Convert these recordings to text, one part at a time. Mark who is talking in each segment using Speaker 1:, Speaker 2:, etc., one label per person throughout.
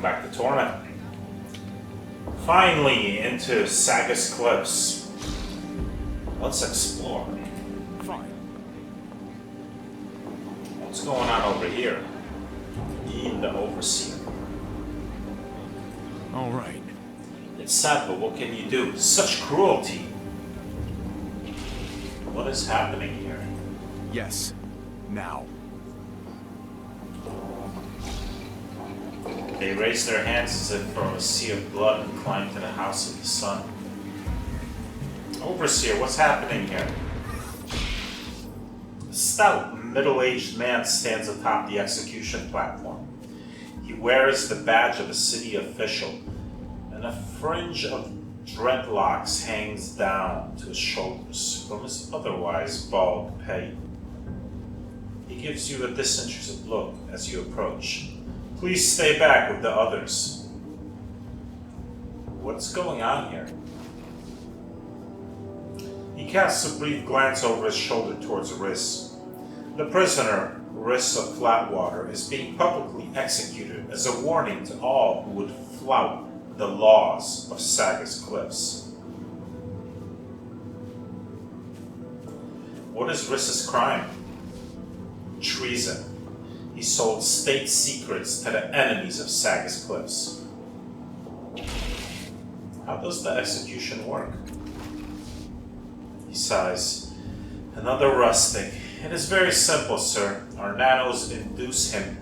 Speaker 1: back to Torment. Finally, into Circus Cliffs. Let's explore.
Speaker 2: Fine.
Speaker 1: What's going on over here? Ian the Overseer.
Speaker 2: All right.
Speaker 1: It's sad, but what can you do? Such cruelty. What is happening here?
Speaker 2: Yes. Now.
Speaker 1: They raised their hands as if from a sea of blood and climbed to the House of the Sun. Overseer, what's happening here? A stout, middle-aged man stands atop the execution platform. He wears the badge of a city official, and a fringe of dreadlocks hangs down to his shoulders from his otherwise bald pate. He gives you a disinterested look as you approach. Please stay back with the others. What's going on here? He casts a brief glance over his shoulder towards Riss. The prisoner, Riss of Flatwater, is being publicly executed as a warning to all who would flout the laws of Circus Cliffs. What is Riss's crime? Treason. He sold state secrets to the enemies of Circus Cliffs. How does the execution work? He sighs. Another rustic. It is very simple, sir. Our nanos induce in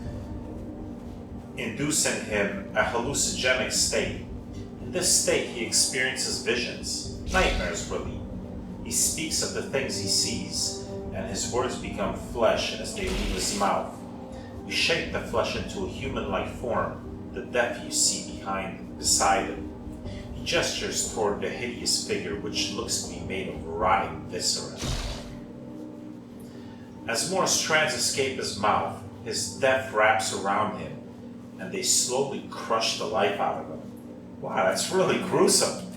Speaker 1: him a hallucinogenic state. In this state, he experiences visions, nightmares really. He speaks of the things he sees, and his words become flesh as they leave his mouth. We shape the flesh into a human-like form, the death you see beside him. He gestures toward the hideous figure which looks to be made of rotting viscera. As more strands escape his mouth, his death wraps around him, and they slowly crush the life out of him. Wow, that's really gruesome.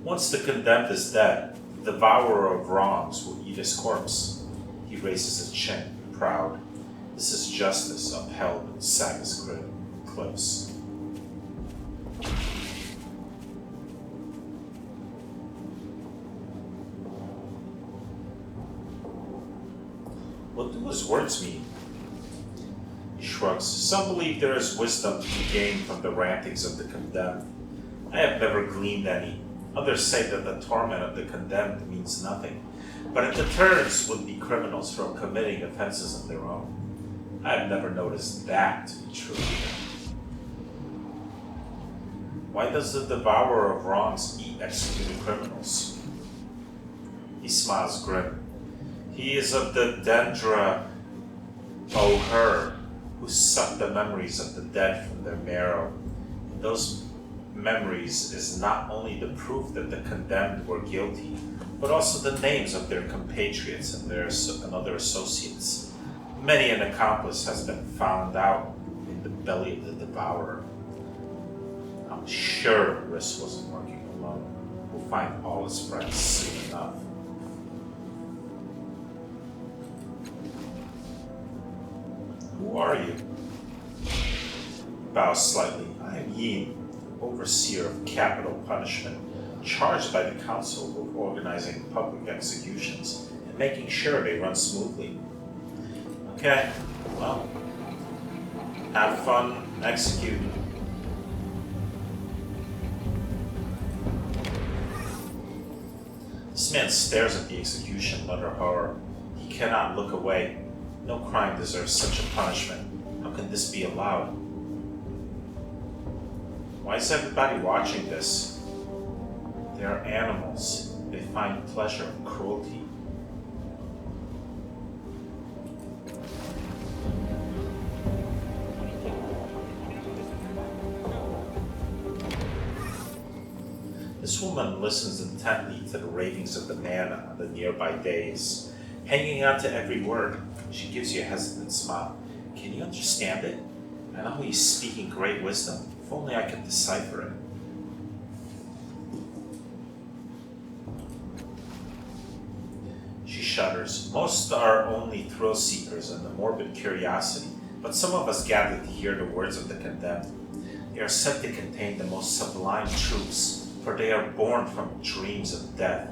Speaker 1: Once the condemned is dead, the devourer of wrongs will eat his corpse. He raises his chin. Proud. This is justice upheld in Circus Cliffs. What do his words mean? He shrugs. Some believe there is wisdom to be gained from the rantings of the condemned. I have never gleaned any. Others say that the torment of the condemned means nothing, but it deters would-be criminals from committing offenses of their own. I have never noticed that to be true either. Why does the devourer of wrongs eat executed criminals? He smiles grim. He is of the Dendra O'Her, who suck the memories of the dead from their marrow. And those memories is not only the proof that the condemned were guilty, but also the names of their compatriots and other associates. Many an accomplice has been found out in the belly of the devourer. I'm sure Riss wasn't working alone. We'll find all his friends soon enough. Who are you? He bows slightly. I am Yin, overseer of capital punishment, charged by the council with organizing public executions and making sure they run smoothly. Okay, well, have fun executing. This man stares at the execution in utter horror. He cannot look away. No crime deserves such a punishment. How can this be allowed? Why is everybody watching this? They are animals. They find pleasure in cruelty. This woman listens intently to the ravings of the man on the nearby dais, hanging on to every word. She gives you a hesitant smile. Can you understand it? I know he's speaking great wisdom. If only I could decipher it. She shudders. Most are only thrill seekers and the morbid curiosity, but some of us gather to hear the words of the condemned. They are said to contain the most sublime truths, for they are born from dreams of death.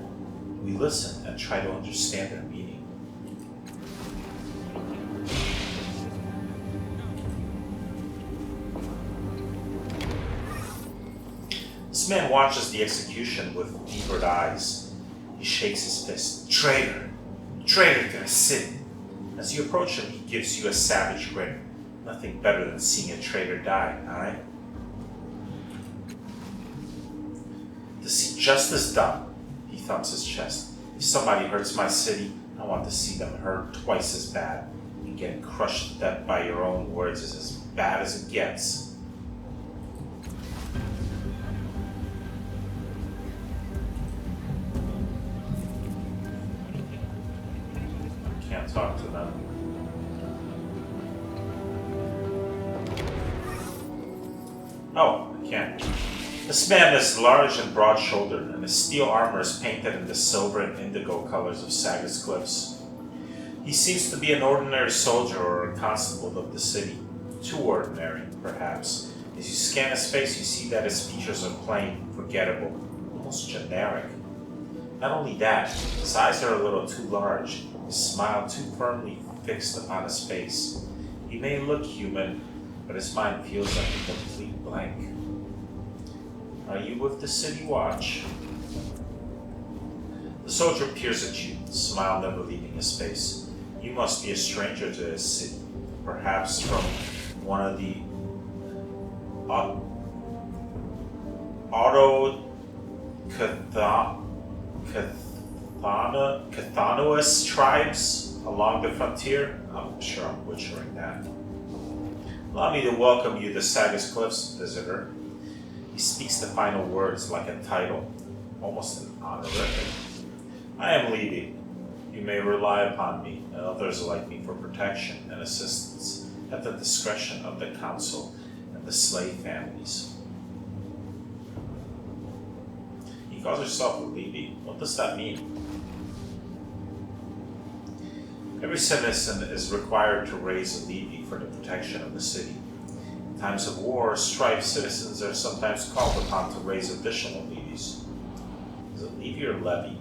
Speaker 1: We listen and try to understand their meaning. This man watches the execution with fevered eyes. He shakes his fist. Traitor! Traitor to the city! As you approach him, he gives you a savage grin. Nothing better than seeing a traitor die, aye? To see justice done, he thumps his chest. If somebody hurts my city, I want to see them hurt twice as bad. And getting crushed to death by your own words is as bad as it gets. Can't talk to them. Oh, I can. This man is large and broad-shouldered, and his steel armor is painted in the silver and indigo colors of Circus cliffs. He seems to be an ordinary soldier or a constable of the city. Too ordinary, perhaps. As you scan his face, you see that his features are plain, forgettable, almost generic. Not only that, his eyes are a little too large, his smile too firmly fixed upon his face. He may look human, but his mind feels like a complete blank. Are you with the City Watch? The soldier peers at you, smile never leaving his face. You must be a stranger to this city, perhaps from one of the Cathanois tribes along the frontier. I'm sure I'm butchering that. Allow me to welcome you to Circus Cliffs, visitor. He speaks the final words like a title, almost an honorific. I am leaving. You may rely upon me and others like me for protection and assistance at the discretion of the council and the slave families. He calls himself a levy. What does that mean? Every citizen is required to raise a levy for the protection of the city. In times of war or strife, citizens are sometimes called upon to raise additional levies. Is it levy or levy?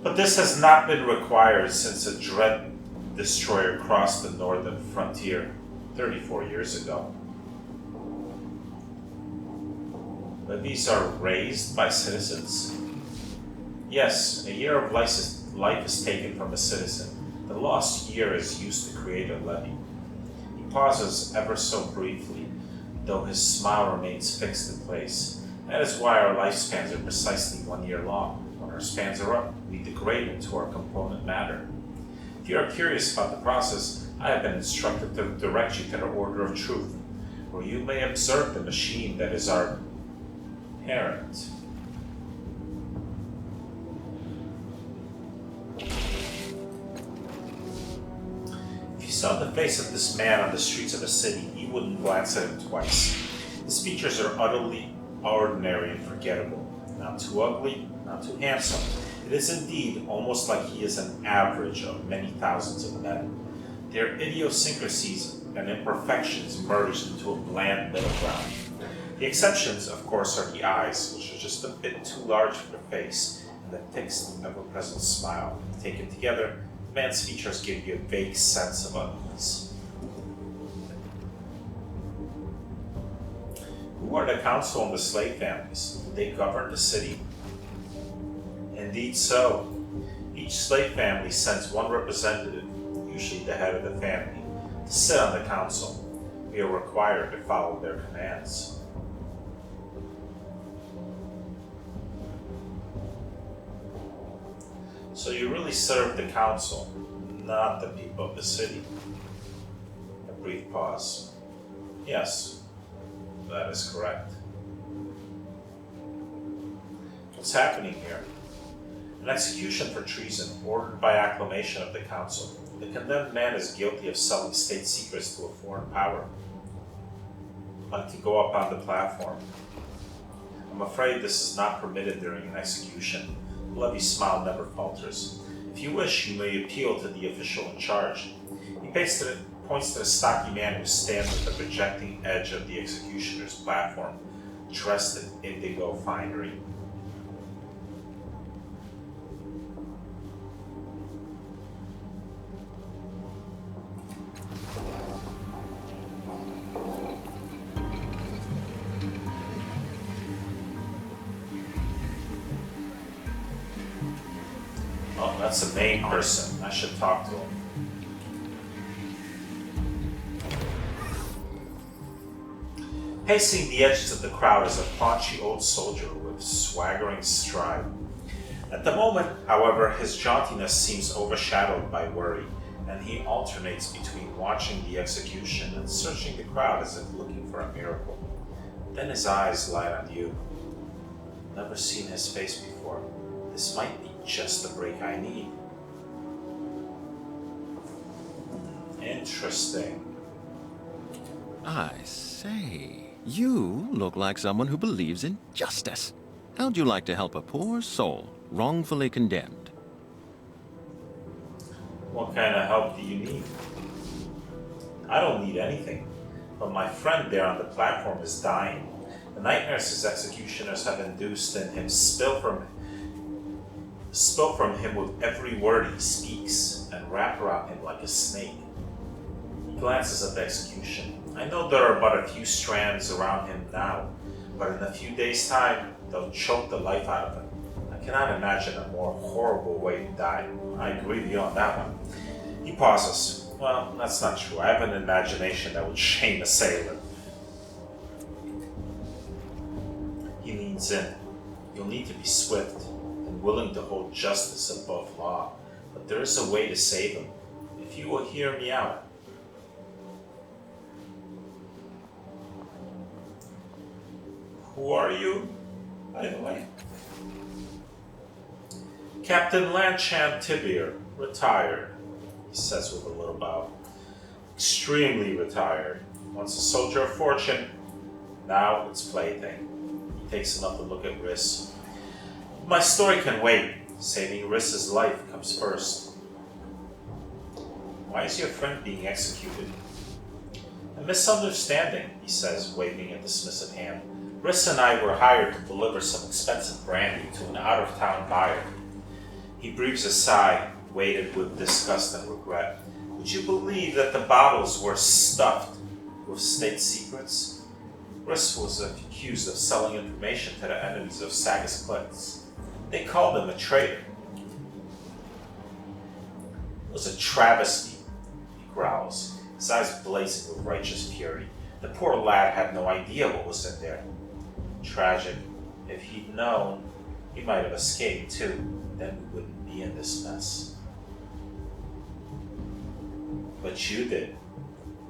Speaker 1: But this has not been required since a dread destroyer crossed the northern frontier 34 years ago. Levies are raised by citizens? Yes, a year of life is taken from a citizen. The lost year is used to create a levy. He pauses ever so briefly, though his smile remains fixed in place. That is why our lifespans are precisely 1 year long. When our spans are up, we degrade into our component matter. If you are curious about the process, I have been instructed to direct you to the Order of Truth, where you may observe the machine that is our parent. If you saw the face of this man on the streets of a city, you wouldn't glance at him twice. His features are utterly ordinary and forgettable. Not too ugly, not too handsome. It is indeed almost like he is an average of many thousands of men. Their idiosyncrasies and imperfections merged into a bland middle ground. The exceptions, of course, are the eyes, which are just a bit too large for the face, and the fixed, ever-present smile. Taken together, the man's features give you a vague sense of unease. Who are the council and the slave families? Do they govern the city? Indeed so. Each slave family sends one representative, usually the head of the family, to sit on the council. We are required to follow their commands. So you really serve the council, not the people of the city. A brief pause. Yes, that is correct. What's happening here? An execution for treason ordered by acclamation of the council. The condemned man is guilty of selling state secrets to a foreign power. I'd like to go up on the platform. I'm afraid this is not permitted during an execution. Levy's smile never falters. If you wish, you may appeal to the official in charge. He points to the stocky man who stands at the projecting edge of the executioner's platform, dressed in indigo finery. Oh, that's the main person. I should talk to him. Pacing the edges of the crowd is a paunchy old soldier with swaggering stride. At the moment, however, his jauntiness seems overshadowed by worry, and he alternates between watching the execution and searching the crowd as if looking for a miracle. Then his eyes light on you. Never seen his face before. This might be just the break I need. Interesting.
Speaker 3: I say, you look like someone who believes in justice. How'd you like to help a poor soul wrongfully condemned?
Speaker 1: What kind of help do you need? I don't need anything, but my friend there on the platform is dying. The nightmares his executioners have induced in him spill from him with every word he speaks and wrap around him like a snake. He glances at the execution. I know there are but a few strands around him now, but in a few days' time, they'll choke the life out of him. I cannot imagine a more horrible way to die. I agree with you on that one. He pauses. Well, that's not true. I have an imagination that would shame a sailor. He leans in. You'll need to be swift and willing to hold justice above law, but there is a way to save him. If you will hear me out. Who are you, by the way? Captain Lancham Tibir, retired, he says with a little bow. Extremely retired. Once a soldier of fortune, now it's plaything. He takes another look at Riss. My story can wait. Saving Riss's life comes first. Why is your friend being executed? A misunderstanding, he says, waving a dismissive hand. Riss and I were hired to deliver some expensive brandy to an out-of-town buyer. He breathes a sigh, weighted with disgust and regret. Would you believe that the bottles were stuffed with state secrets? Riss was accused of selling information to the enemies of Sagas Cliffs. They called him a traitor. It was a travesty, he growls, his eyes blazing with righteous fury. The poor lad had no idea what was in there. Tragic. If he'd known, he might have escaped too. Then we wouldn't be in this mess. But you did,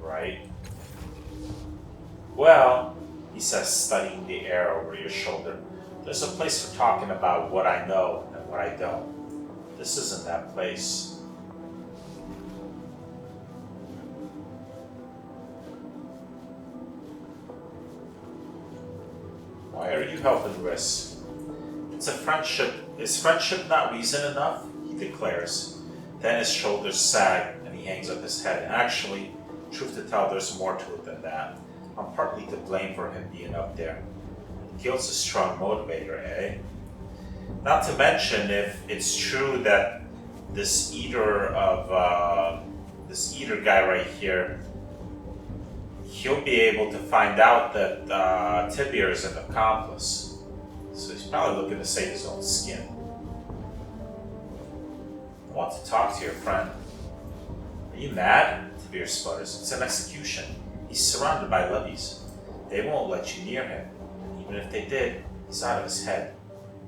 Speaker 1: right? Well, he says, studying the air over your shoulder, there's a place for talking about what I know and what I don't. This isn't that place. Why are you helping Riss? It's a friendship. Is friendship not reason enough? He declares. Then his shoulders sag and he hangs up his head. Actually, truth to tell, there's more to it than that. I'm partly to blame for him being up there. Guilt's a strong motivator, eh? Not to mention if it's true that this eater guy right here, he'll be able to find out that Tibir is an accomplice. So he's probably looking to save his own skin. I want to talk to your friend. Are you mad? Tibir sputters. It's an execution. He's surrounded by levies. They won't let you near him. And even if they did, he's out of his head.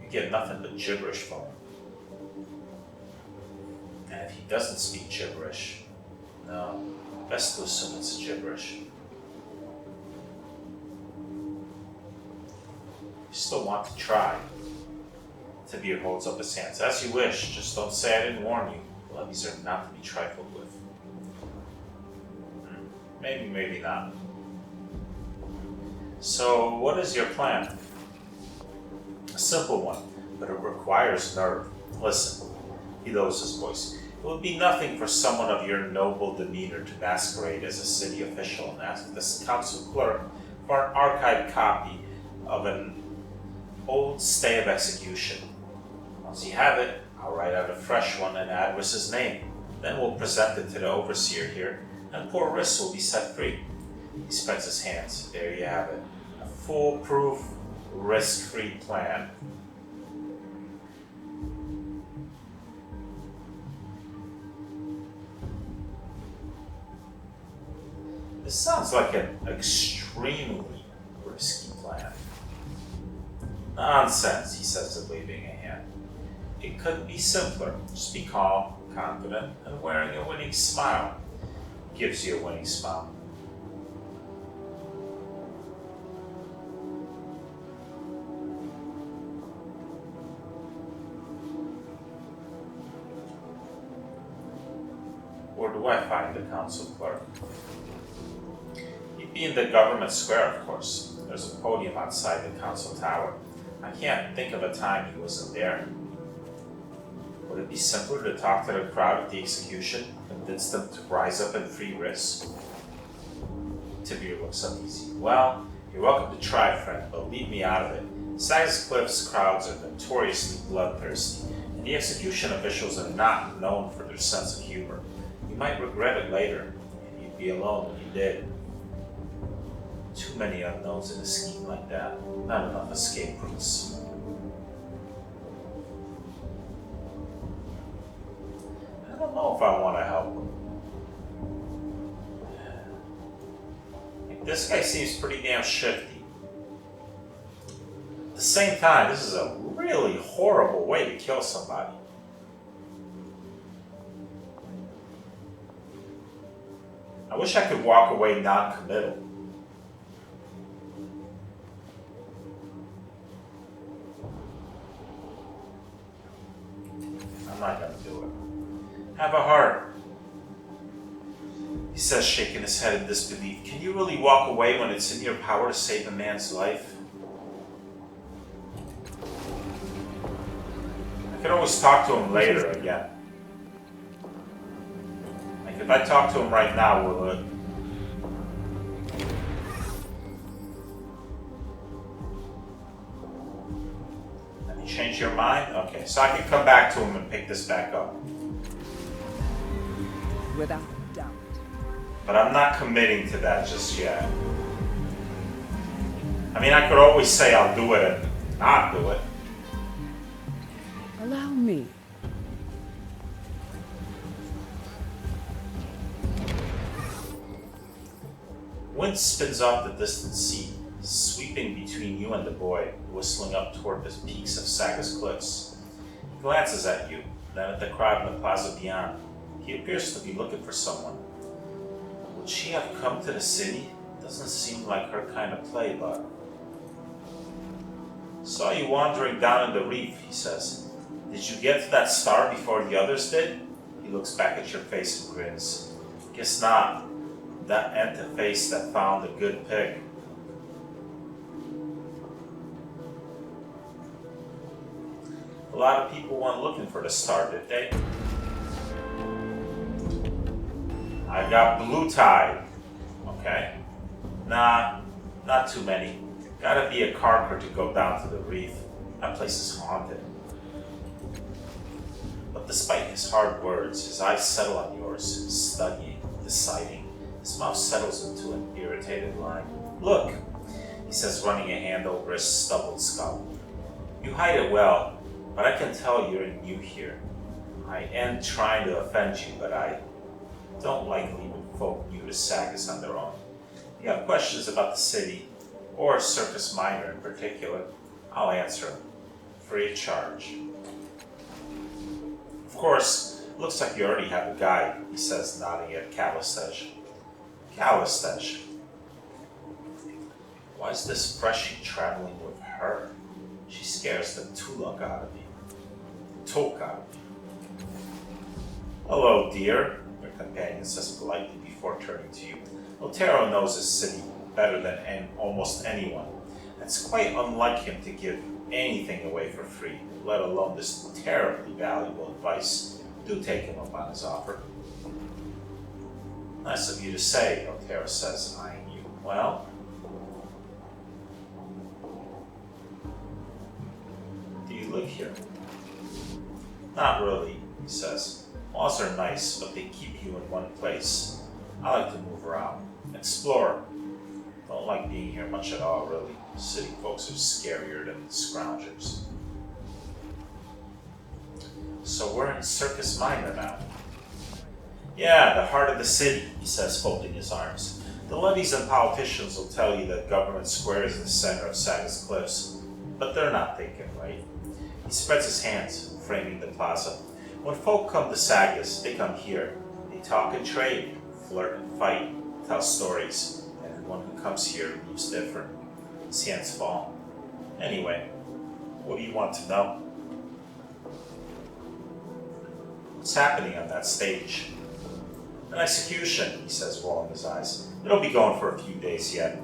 Speaker 1: You get nothing but gibberish from him. And if he doesn't speak gibberish, no, best to assume it's gibberish. You still want to try. Tibir holds up his hands. As you wish, just don't say I didn't warn you. Levies are not to be trifled with. Maybe, maybe not. So, what is your plan? A simple one, but it requires nerve. Listen, he lowers his voice. It would be nothing for someone of your noble demeanor to masquerade as a city official and ask the council clerk for an archived copy of an old stay of execution. Once you have it, I'll write out a fresh one and add Riss's name. Then we'll present it to the overseer here, and poor Riss will be set free. He spreads his hands. There you have it. A foolproof, risk-free plan. This sounds like an extremely risky plan. Nonsense, he says, waving a hand. It couldn't be simpler. Just be calm, confident, and wearing a winning smile. Gives you a winning smile. Where do I find the council clerk? He'd be in the government square, of course. There's a podium outside the council tower. I can't think of a time he wasn't there. Would it be simpler to talk to the crowd at the execution, convince them to rise up and free Riss? Tibir looks uneasy. Well, you're welcome to try, friend, but leave me out of it. Sagas Cliff's crowds are notoriously bloodthirsty, and the execution officials are not known for their sense of humor. You might regret it later, and you'd be alone when you did. Too many unknowns in a scheme like that. Not enough escape routes. I don't know if I want to help him. This guy seems pretty damn shifty. At the same time, this is a really horrible way to kill somebody. I wish I could walk away non-committal. I'm not gonna do it. Have a heart. He says, shaking his head in disbelief. Can you really walk away when it's in your power to save a man's life? I could always talk to him later again. Like, if I talk to him right now, will it? Have you changed your mind? Okay, so I can come back to him and pick this back up.
Speaker 4: Without doubt.
Speaker 1: But I'm not committing to that just yet. I mean, I could always say I'll do it and not do it.
Speaker 4: Allow me.
Speaker 1: Wind spins off the distant sea, sweeping between you and the boy, whistling up toward the peaks of Sagas Cliffs. He glances at you, then at the crowd in the plaza beyond. He appears to be looking for someone. Would she have come to the city? Doesn't seem like her kind of play, but... Saw you wandering down in the reef, he says. Did you get to that star before the others did? He looks back at your face and grins. Guess not. That ain't the face that found a good pig. A lot of people went looking for the star, did they? I got blue tide. Okay. Nah, not too many. Gotta be a carper to go down to the reef. That place is haunted. But despite his hard words, his eyes settle on yours, studying, deciding. His mouth settles into an irritated line. Look, he says, running a hand over his stubbled skull. You hide it well, but I can tell you're new here. I am trying to offend you, but I don't like leaving folk new to Sagas on their own. If you have questions about the city, or Circus Minor in particular, I'll answer them, free of charge. Of course, looks like you already have a guide, he says, nodding at Kalistej. Kalistej. Why is this freshie traveling with her? She scares the Tulok out of me. Tolk out of me. Hello, dear, your companion says politely before turning to you. Otero knows his city better than almost anyone. It's quite unlike him to give anything away for free, let alone this terribly valuable advice. Do take him up on his offer. Nice of you to say, Otero says, eyeing you. Well? Do you live here? Not really, he says. Walls are nice, but they keep you in one place. I like to move around, explore. Don't like being here much at all, really. City folks are scarier than scroungers. So we're in Circus Minor now. Yeah, the heart of the city, he says, folding his arms. The levies and politicians will tell you that Government Square is the center of Saga's cliffs, but they're not thinking right. He spreads his hands, framing the plaza. When folk come to Saga's, they come here. They talk and trade, flirt and fight, tell stories. Everyone who comes here leaves different. His hands fall. Anyway, what do you want to know? What's happening on that stage? An execution, he says, rolling his eyes. It'll be going for a few days yet.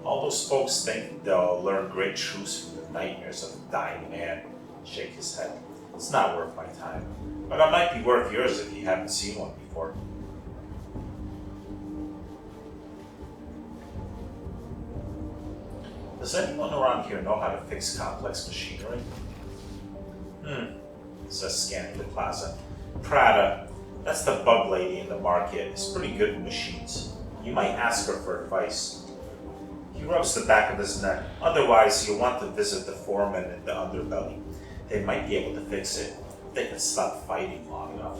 Speaker 1: All those folks think they'll learn great truths from the nightmares of a dying man. Shake his head. It's not worth my time. But it might be worth yours if you haven't seen one before. Does anyone around here know how to fix complex machinery? Says scanning the plaza. Prada, that's the bug lady in the market, is pretty good with machines. You might ask her for advice. He rubs the back of his neck. Otherwise, you'll want to visit the foreman in the underbelly. They might be able to fix it. They can stop fighting long enough.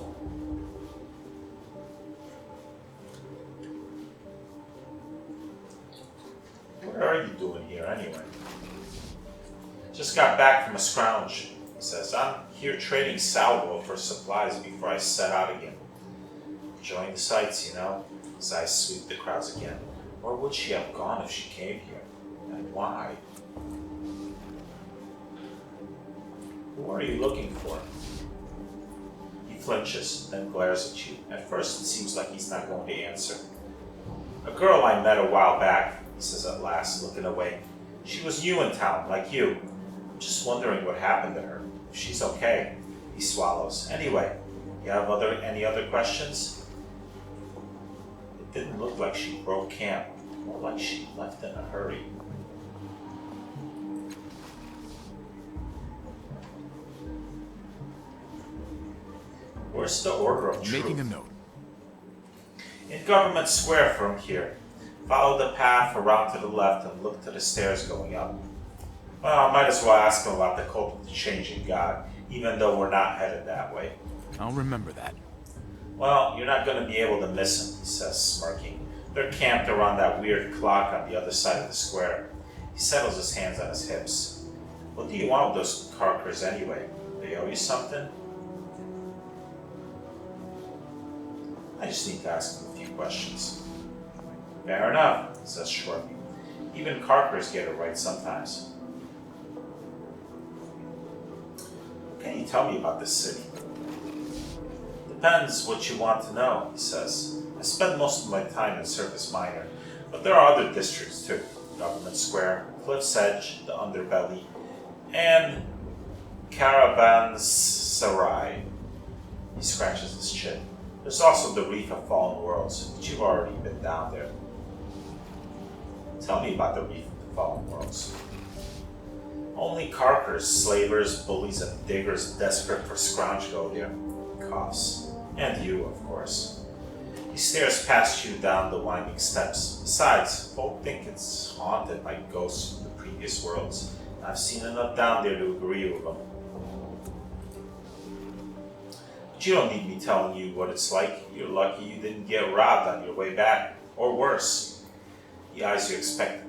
Speaker 1: What are you doing here anyway? Just got back from a scrounge, he says. I'm here trading salvo for supplies before I set out again. Enjoying the sights, you know. His eyes sweep the crowds again. Where would she have gone if she came here? And why? Who are you looking for? He flinches, then glares at you. At first, it seems like he's not going to answer. A girl I met a while back, he says at last, looking away. She was new in town, like you. I'm just wondering what happened to her. If she's okay. He swallows. Anyway, you have any other questions? It didn't look like she broke camp. More like she left in a hurry. Where's the Order of Truth?
Speaker 2: Making a note.
Speaker 1: In Government Square from here. Follow the path around to the left and look to the stairs going up. Well, I might as well ask him about the cult of the changing god, even though we're not headed that way.
Speaker 2: I'll remember that.
Speaker 1: Well, you're not going to be able to miss him, he says, smirking. They're camped around that weird clock on the other side of the square. He settles his hands on his hips. What do you want with those carkers anyway? They owe you something? I just need to ask him a few questions. Fair enough, he says shortly. Even carkers get it right sometimes. What can you tell me about this city? Depends what you want to know, he says. I spend most of my time in Circus Minor, but there are other districts too. Government Square, Cliff's Edge, the Underbelly, and Caravanserai. He scratches his chin. There's also the Reef of Fallen Worlds, but you've already been down there. Tell me about the Reef of the Fallen Worlds. Only carkers, slavers, bullies, and diggers desperate for scrounge go there. Coughs. And you, of course. He stares past you down the winding steps. Besides, folk think it's haunted by ghosts from the previous worlds. I've seen enough down there to agree with them. But you don't need me telling you what it's like. You're lucky you didn't get robbed on your way back. Or worse. He eyes you expectantly.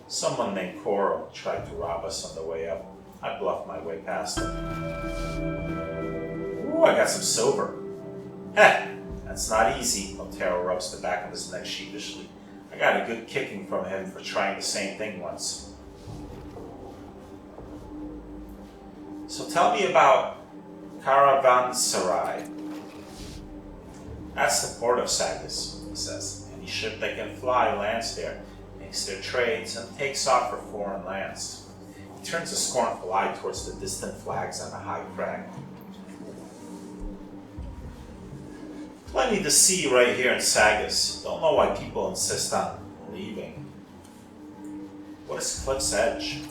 Speaker 1: Someone named Coral tried to rob us on the way up. I bluffed my way past him. Ooh, I got some silver. Heh, that's not easy. Otero rubs the back of his neck sheepishly. I got a good kicking from him for trying the same thing once. So tell me about Caravanserai. That's the port of Circus, he says. Any ship that can fly lands there. makes their trades, and takes off for foreign lands. He turns a scornful eye towards the distant flags on the high crag. Plenty to see right here in Sagas. Don't know why people insist on leaving. What is Cliff's Edge?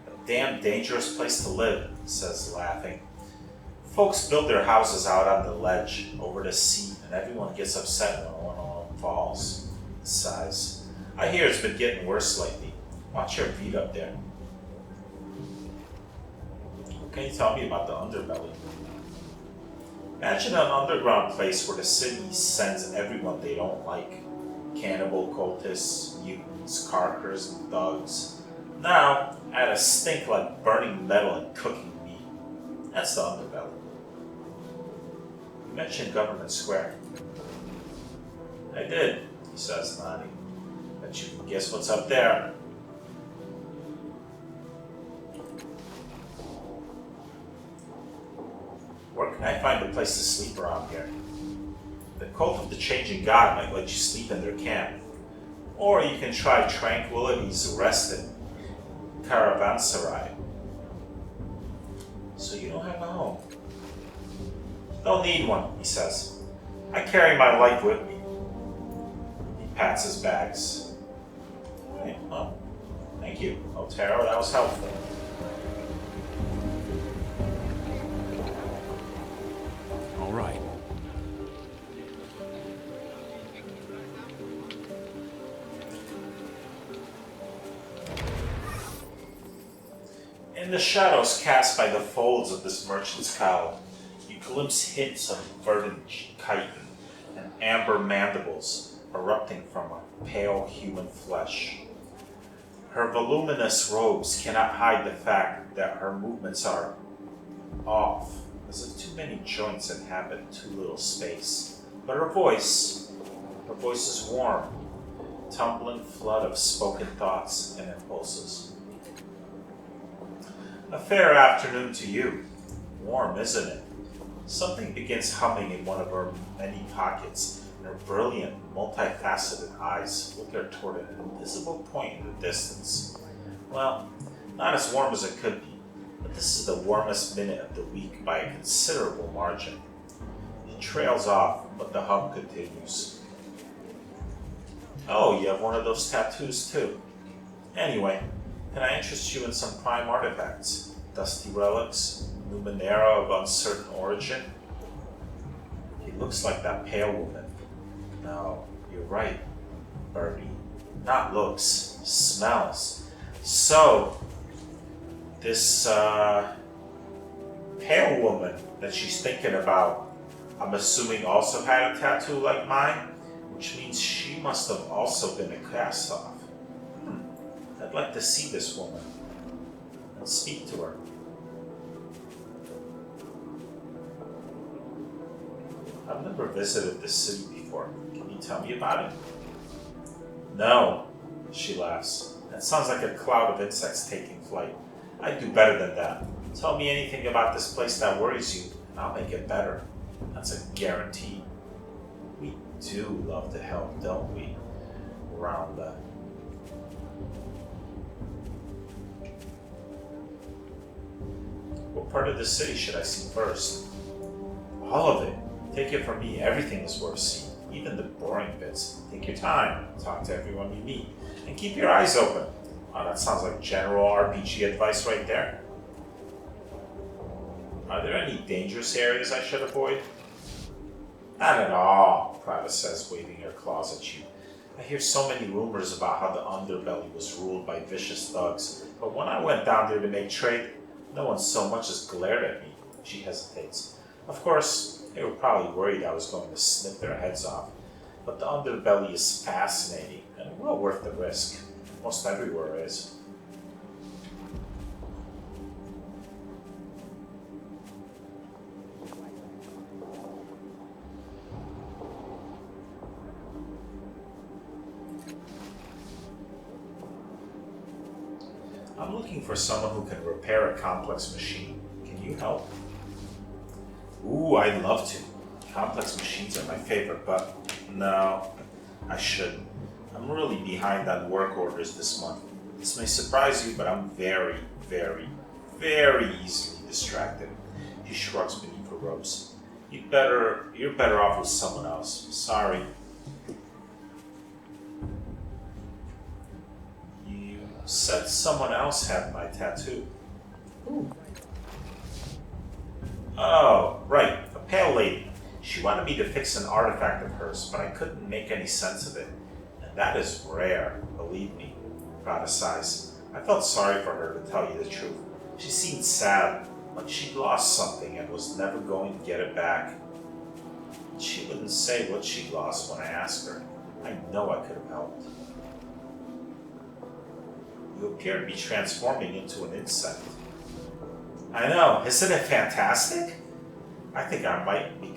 Speaker 1: A damn dangerous place to live, says, laughing. Folks build their houses out on the ledge, over the sea, and everyone gets upset when one of them falls. Sighs. I hear it's been getting worse lately. Watch your feet up there. What can you tell me about the underbelly? Imagine an underground place where the city sends everyone they don't like. Cannibal cultists, mutants, carkers, and thugs. Now, add a stink like burning metal and cooking meat. That's the underbelly. You mentioned Government Square. I did, he says, nodding. Bet you can guess what's up there. Where can I find a place to sleep around here? The cult of the Changing God might let you sleep in their camp. Or you can try Tranquility's Rest in Caravanserai. So you don't have a home? Don't need one, he says. I carry my life with me. He pats his bags. Right, well, thank you, Otero, that was helpful.
Speaker 2: All right.
Speaker 1: In the shadows cast by the folds of this merchant's cowl, you glimpse hints of verdant chitin and amber mandibles erupting from a pale human flesh. Her voluminous robes cannot hide the fact that her movements are off, as if too many joints inhabit too little space. But her voice is warm, tumbling flood of spoken thoughts and impulses. A fair afternoon to you. Warm, isn't it? Something begins humming in one of her many pockets, and her brilliant, multifaceted eyes look her toward an invisible point in the distance. Well, not as warm as it could be, but this is the warmest minute of the week by a considerable margin. It trails off, but the hum continues. Oh, you have one of those tattoos too. Anyway, can I interest you in some prime artifacts? Dusty relics, Numenera of uncertain origin? He looks like that pale woman. No, you're right, Birdie. Not looks, smells. So, this pale woman that she's thinking about, I'm assuming also had a tattoo like mine, which means she must have also been a cast-off. I'd like to see this woman and speak to her. I've never visited this city before. Can you tell me about it? No, she laughs. That sounds like a cloud of insects taking flight. I'd do better than that. Tell me anything about this place that worries you, and I'll make it better. That's a guarantee. We do love to help, don't we? Around the... What part of the city should I see first? All of it. Take it from me, everything is worth seeing. Even the boring bits. Take your time. Talk to everyone you meet. And keep your eyes open. Wow, that sounds like general RPG advice right there. Are there any dangerous areas I should avoid? Not at all, Prada says, waving her claws at you. I hear so many rumors about how the underbelly was ruled by vicious thugs, but when I went down there to make trade, no one so much as glared at me. She hesitates. Of course, they were probably worried I was going to snip their heads off, but the underbelly is fascinating and well worth the risk. Most everywhere is. I'm looking for someone who can repair a complex machine. Can you help? Ooh, I'd love to. Complex machines are my favorite, but no, I shouldn't. I'm really behind on work orders this month. This may surprise you, but I'm very, very, very easily distracted. He shrugs beneath her robes. You're better off with someone else. Sorry. You said someone else had my tattoo.
Speaker 4: Ooh.
Speaker 1: Oh, right. A pale lady. She wanted me to fix an artifact of hers, but I couldn't make any sense of it. And that is rare, believe me. Prada sighs. I felt sorry for her, to tell you the truth. She seemed sad, like she'd lost something and was never going to get it back. She wouldn't say what she'd lost when I asked her. I know I could have helped. You appear to be transforming into an insect. I know, isn't it fantastic? I think it might be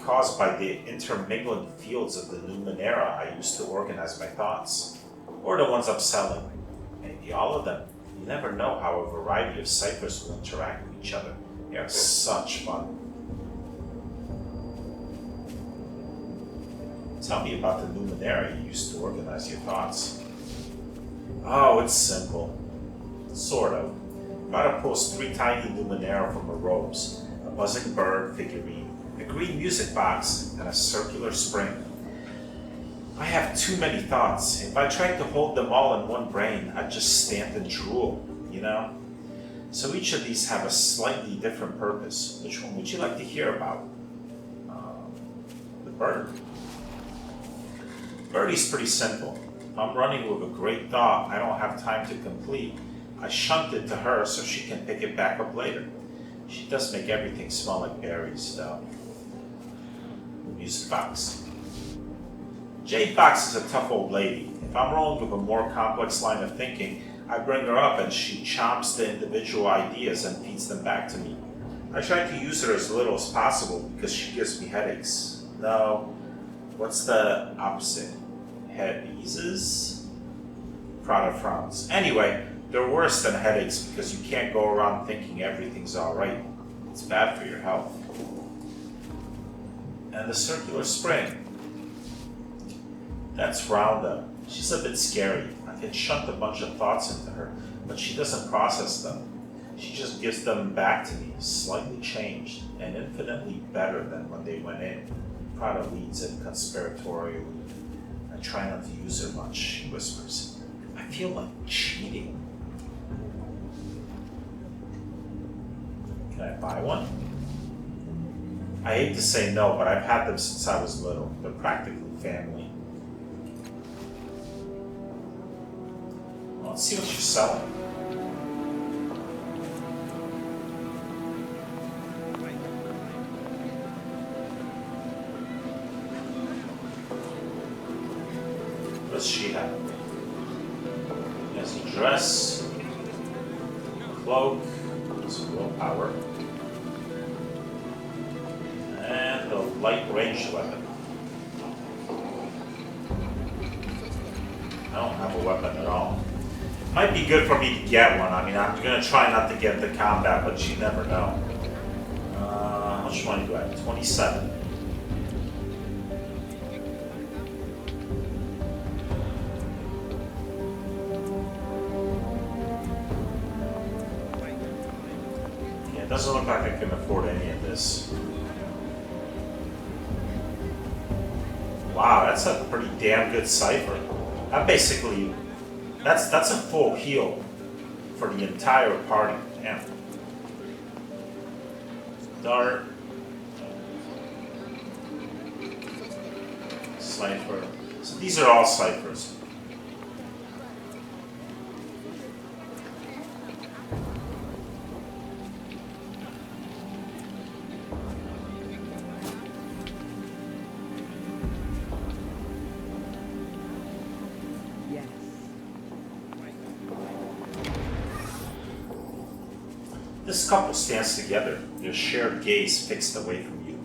Speaker 1: caused by the intermingling fields of the Numenera I used to organize my thoughts. Or the ones I'm selling. Maybe all of them. You never know how a variety of ciphers will interact with each other. They are such fun. Tell me about the Numenera you used to organize your thoughts. Oh, it's simple. Sort of. Gotta post 3 tiny Numenera from her robes, a buzzing bird figurine, a green music box, and a circular spring. I have too many thoughts. If I tried to hold them all in one brain, I'd just stand and drool, you know? So each of these have a slightly different purpose. Which one would you like to hear about? The bird. Birdie's pretty simple. If I'm running with a great thought I don't have time to complete, I shunt it to her so she can pick it back up later. She does make everything smell like berries, though. The music box. Jade Fox is a tough old lady. If I'm rolling with a more complex line of thinking, I bring her up and she chomps the individual ideas and feeds them back to me. I try to use her as little as possible because she gives me headaches. No, what's the opposite? Head eases? Prada frowns. Anyway, they're worse than headaches because you can't go around thinking everything's alright. It's bad for your health. And the circular spring. That's Rounda. She's a bit scary. I can shunt a bunch of thoughts into her, but she doesn't process them. She just gives them back to me, slightly changed, and infinitely better than when they went in. Prada leads in conspiratorially. I try not to use her much, she whispers. I feel like cheating. Can I buy one? I hate to say no, but I've had them since I was little. They're practically family. Well, let's see what you're selling. What does she have? She has a dress, a cloak, some willpower, and a light range weapon. I don't have a weapon at all. Might be good for me to get one. I mean, I'm gonna try not to get the combat, but you never know. How much money do I have? 27. It doesn't look like I can afford any of this. Wow, that's a pretty damn good cipher. That basically, that's a full heal for the entire party. Damn. Dart. Cipher. So these are all ciphers. This couple stands together, their shared gaze fixed away from you.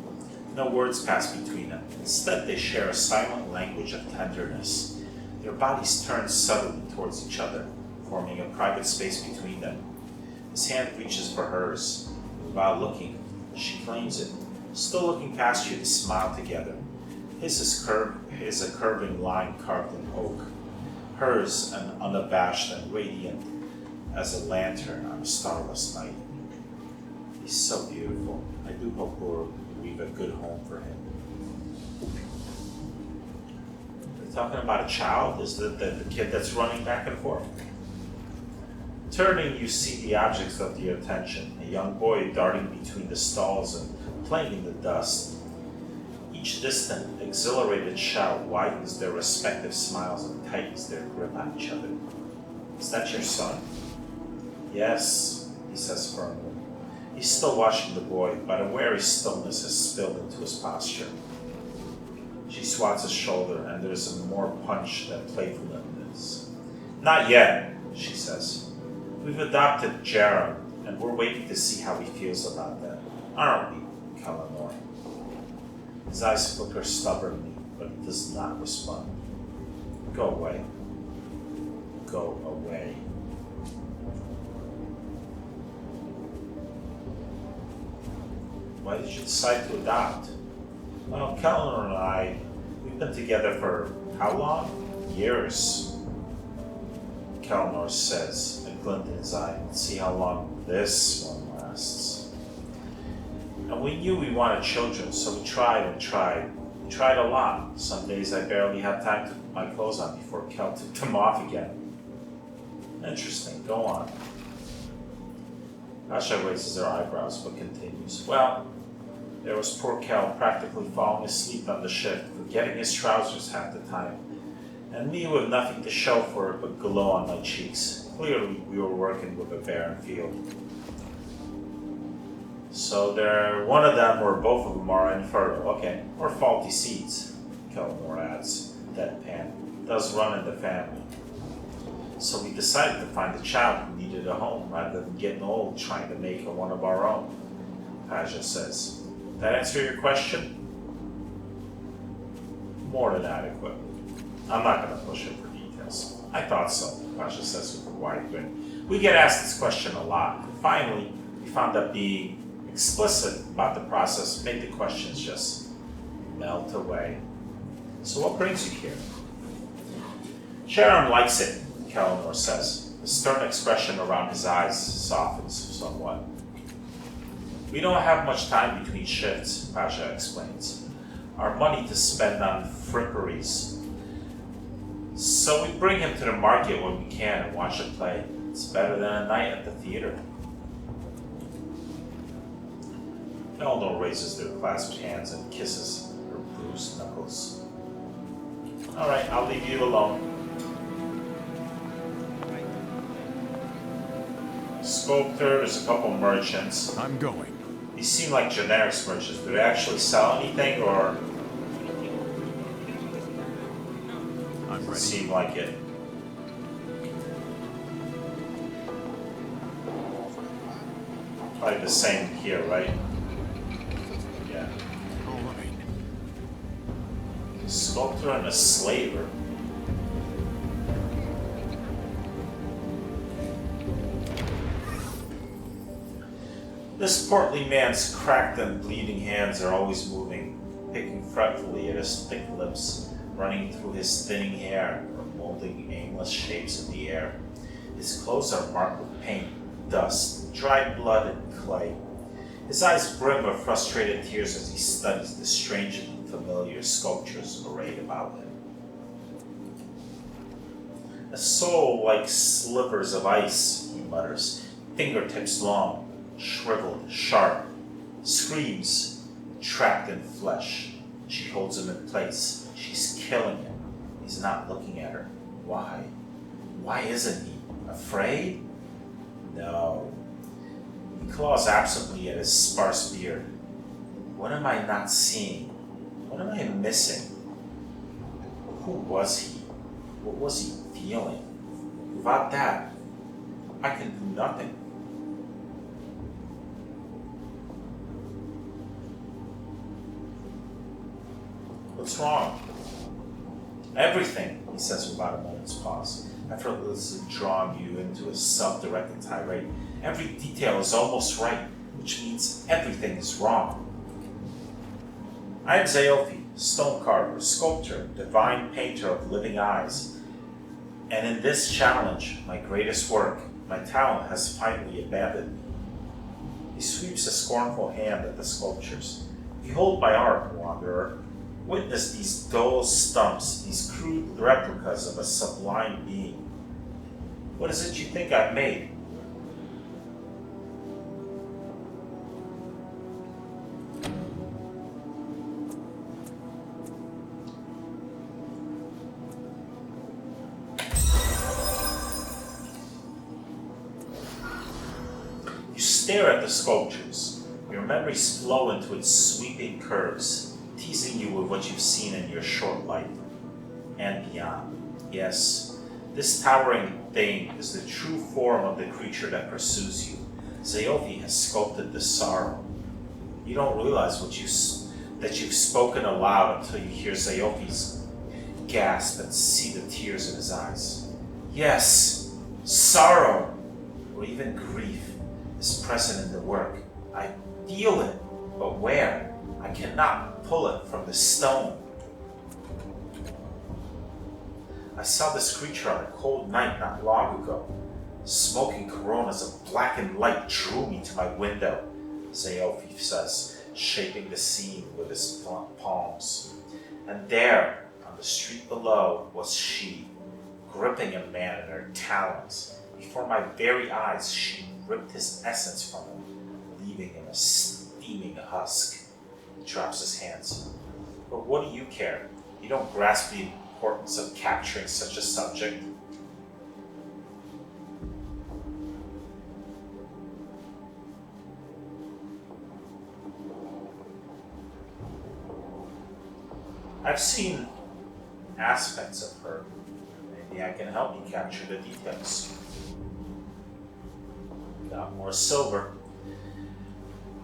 Speaker 1: No words pass between them. Instead, they share a silent language of tenderness. Their bodies turn subtly towards each other, forming a private space between them. His hand reaches for hers. Without looking, she claims it. Still looking past you, they smile together. His is a curving line carved in oak. Hers an unabashed and radiant as a lantern on a starless night. He's so beautiful. I do hope we'll weave a good home for him. Are you talking about a child? Is that the kid that's running back and forth? Turning, you see the objects of your attention. A young boy darting between the stalls and playing in the dust. Each distant, exhilarated shout widens their respective smiles and tightens their grip on each other. Is that your son? Yes, he says firmly. He's still watching the boy, but a wary stillness has spilled into his posture. She swats his shoulder, and there's more punch than playfulness. Not yet, she says. We've adopted Jerem, and we're waiting to see how he feels about that. Aren't we, Kalanor? His eyes flicker stubbornly, but he does not respond. Go away. Go away. Why did you decide to adopt? Well, Kalanor and I, we've been together for how long? Years. Kalanor says, a glint in his eye. Let's see how long this one lasts. And we knew we wanted children, so we tried and tried. We tried a lot. Some days I barely had time to put my clothes on before Kel took them off again. Interesting, go on. Asha raises her eyebrows but continues. Well, there was poor Kel practically falling asleep on the ship, forgetting his trousers half the time, and me with nothing to show for it but glow on my cheeks. Clearly, we were working with a barren field. So one of them or both of them are infertile, okay, or faulty seeds, Kelmore adds, deadpan. Does run in the family. So we decided to find a child who needed a home rather than getting old trying to make her one of our own, Paja says. That answer your question? More than adequate. I'm not going to push it for details. I thought so, Paja says with a wide grin. We get asked this question a lot. And finally, we found that being explicit about the process made the questions just melt away. So what brings you here? Sharon likes it, Kalanor says. The stern expression around his eyes softens somewhat. We don't have much time between shifts, Pasha explains. Our money to spend on fripperies. So we bring him to the market when we can and watch a play. It's better than a night at the theater. Kalanor raises their clasped hands and kisses her bruised knuckles. All right, I'll leave you alone. Sculptor, there's a couple merchants.
Speaker 2: I'm going.
Speaker 1: These seem like generics merchants. Do they actually sell anything, or
Speaker 2: I'm ready.
Speaker 1: Seem like it? Probably the same here, right? Yeah.
Speaker 2: All right.
Speaker 1: Sculptor and a slaver. This portly man's cracked and bleeding hands are always moving, picking fretfully at his thick lips, running through his thinning hair, or molding aimless shapes in the air. His clothes are marked with paint, dust, dried blood, and clay. His eyes brim with frustrated tears as he studies the strange and familiar sculptures arrayed about him. A soul like slivers of ice, he mutters, fingertips long, shriveled, sharp, screams, trapped in flesh. She holds him in place. She's killing him. He's not looking at her. Why? Why isn't he? Afraid? No. He claws absently at his sparse beard. What am I not seeing? What am I missing? Who was he? What was he feeling? Without that, I can do nothing. What's wrong? Everything, he says without a moment's pause, effortlessly drawing you into a self-directed tirade. Every detail is almost right, which means everything is wrong. I am Zaofi, stone carver, sculptor, divine painter of living eyes. And in this challenge, my greatest work, my talent has finally abandoned me. He sweeps a scornful hand at the sculptures. Behold my art, wanderer. Witness these dull stumps, these crude replicas of a sublime being. What is it you think I've made? You stare at the sculptures. Your memories flow into its sweeping curves, teasing you with what you've seen in your short life and beyond. Yes, this towering thing is the true form of the creature that pursues you. Zaofi has sculpted the sorrow. You don't realize that you've spoken aloud until you hear Zaofi's gasp and see the tears in his eyes. Yes, sorrow, or even grief, is present in the work. I feel it, but where? I cannot pull it from the stone. I saw this creature on a cold night not long ago. Smoking coronas of blackened light drew me to my window, Zaofi says, shaping the scene with his palms. And there, on the street below, was she, gripping a man in her talons. Before my very eyes, she ripped his essence from him, leaving him a steaming husk. He drops his hands. But what do you care? You don't grasp the importance of capturing such a subject. I've seen aspects of her. Maybe I can help you capture the details. Got more silver.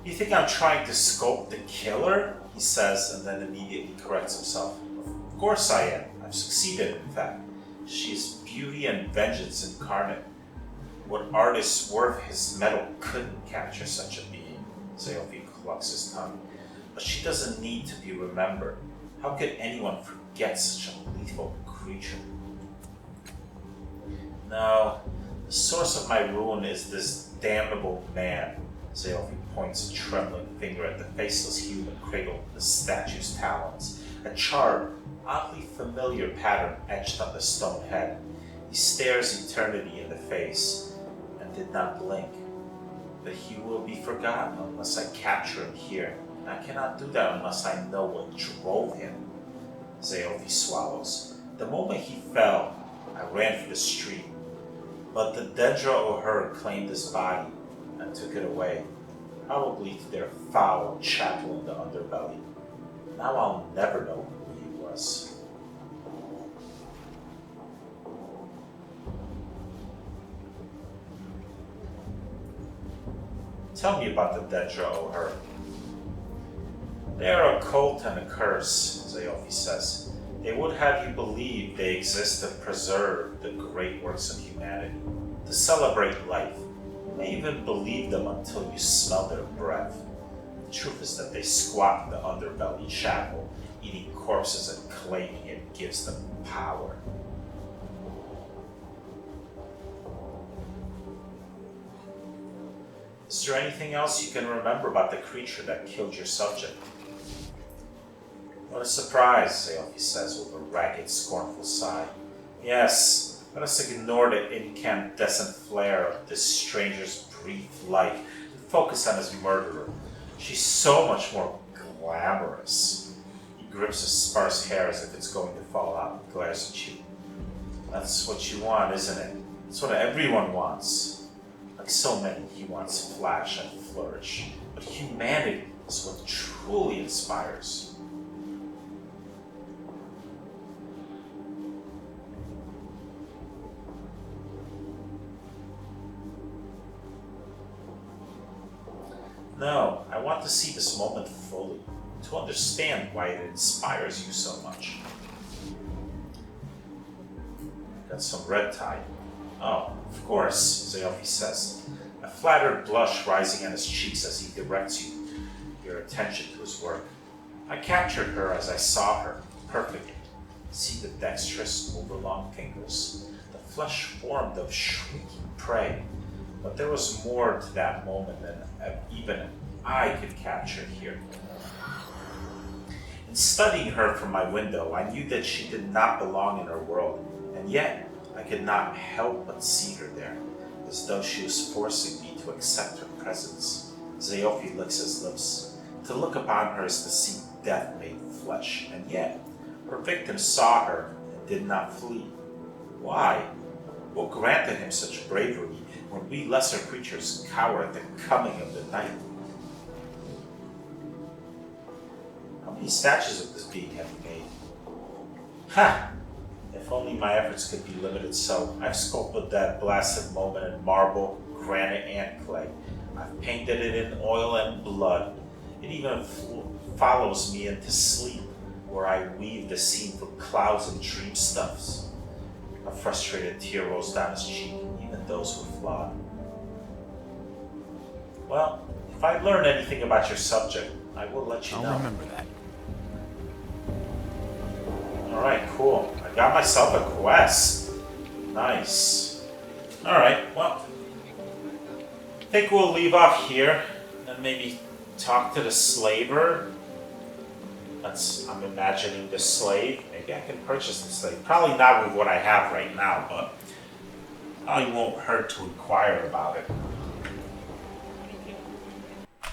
Speaker 1: You think I'm trying to sculpt the killer? He says, and then immediately corrects himself. Of course I am. I've succeeded, in fact. She is beauty and vengeance incarnate. What artist worth his metal couldn't capture such a being? Zaofi clucks his tongue. But she doesn't need to be remembered. How could anyone forget such a lethal creature? No, the source of my ruin is this damnable man. Zaofi points a trembling finger at the faceless human cradled in the statue's talons, a charred, oddly familiar pattern etched on the stone head. He stares eternity in the face and did not blink. But he will be forgotten unless I capture him here. I cannot do that unless I know what drove him. Zaofi swallows. The moment he fell, I ran for the street. But the Dendra O'Hur claimed his body and took it away, probably to their foul chapel in the underbelly. Now I'll never know who he was. Tell me about the Dendra O'Hur. They are a cult and a curse, Zaofi says. They would have you believe they exist to preserve the great works of humanity, to celebrate life. You may even believe them until you smell their breath. The truth is that they squat in the underbelly chapel, eating corpses and claiming it gives them power. Is there anything else you can remember about the creature that killed your subject? What a surprise, Zaofi says with a ragged, scornful sigh. Yes, let us ignore the incandescent flare of this stranger's brief life and focus on his murderer. She's so much more glamorous. He grips his sparse hair as if it's going to fall out and glares at you. That's what you want, isn't it? That's what everyone wants. Like so many, he wants flash and flourish. But humanity is what truly inspires. No, I want to see this moment fully, to understand why it inspires you so much. Got some red tide. Oh, of course, Zaofi says, a flattered blush rising on his cheeks as he directs your attention to his work. I captured her as I saw her, perfectly. See the dexterous, overlong fingers, the flesh formed of shrieking prey. But there was more to that moment than even I could capture here. In studying her from my window, I knew that she did not belong in her world, and yet I could not help but see her there, as though she was forcing me to accept her presence. Zeofi licks his lips. To look upon her is to see death made flesh, and yet her victim saw her and did not flee. Why? What granted him such bravery when we lesser creatures cower at the coming of the night? How many statues of this being have you made? Ha! If only my efforts could be limited so. I've sculpted that blasted moment in marble, granite, and clay. I've painted it in oil and blood. It even follows me into sleep, where I weave the scene from clouds and dream stuffs. A frustrated tear rolls down his cheek, even those were flawed. Well, if I learn anything about your subject, I will let you know.
Speaker 2: I'll remember that.
Speaker 1: Alright, cool. I got myself a quest. Nice. Alright, well, I think we'll leave off here and maybe talk to the slaver. I'm imagining the slave. Maybe I can purchase the slave. Probably not with what I have right now, but probably won't hurt to inquire about it.